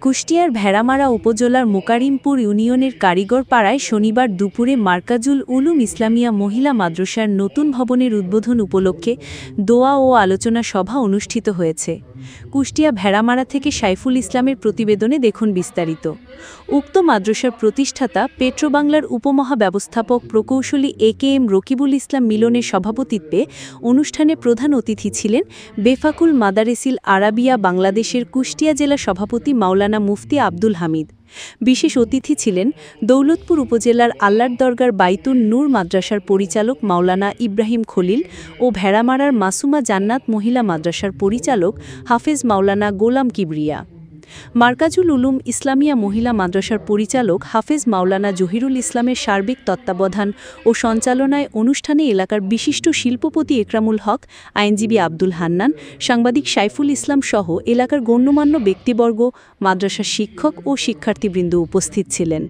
কুষ্টিয়ার ভেড়ামারা উপজেলার মোকারিমপুর ইউনিয়নের কারিগর পাড়ায় শনিবার দুপুরে মার্কাজুল উলুম ইসলামিয়া মহিলা মাদ্রাসার নতুন ভবনের উদ্বোধন উপলক্ষে দোয়া ও আলোচনা সভা অনুষ্ঠিত হয়েছে। কুষ্টিয়া ভেড়ামারা থেকে সাইফুল ইসলামের প্রতিবেদনে দেখুন বিস্তারিত। উক্ত মাদ্রাসার প্রতিষ্ঠাতা পেট্রোবাংলার উপমহাব্যবস্থাপক প্রকৌশলী একেএম রকিবুল ইসলাম মিলনের সভাপতিত্বে অনুষ্ঠানে প্রধান অতিথি ছিলেন বেফাকুল মাদারেসিল আরাবিয়া বাংলাদেশের কুষ্টিয়া জেলা সভাপতি মাওলানা মুফতি আব্দুল হামিদ। বিশেষ অতিথি ছিলেন দৌলতপুর উপজেলার আল্লাহর দরগার বাইতুন নূর মাদ্রাসার পরিচালক মাওলানা ইব্রাহিম খলিল ও ভেড়ামারার মাসুমা জান্নাত মহিলা মাদ্রাসার পরিচালক হাফেজ মাওলানা গোলাম কিবরিয়া। মার্কাজুল উলুম ইসলামিয়া মহিলা মাদ্রাসার পরিচালক হাফেজ মাওলানা জহিরুল ইসলামের সার্বিক তত্ত্বাবধান ও সঞ্চালনায় অনুষ্ঠানে এলাকার বিশিষ্ট শিল্পপতি একরামুল হক, আইনজীবী আব্দুল হান্নান, সাংবাদিক সাইফুল ইসলাম সহ এলাকার গণ্যমান্য ব্যক্তিবর্গ, মাদ্রাসার শিক্ষক ও শিক্ষার্থীবৃন্দ উপস্থিত ছিলেন।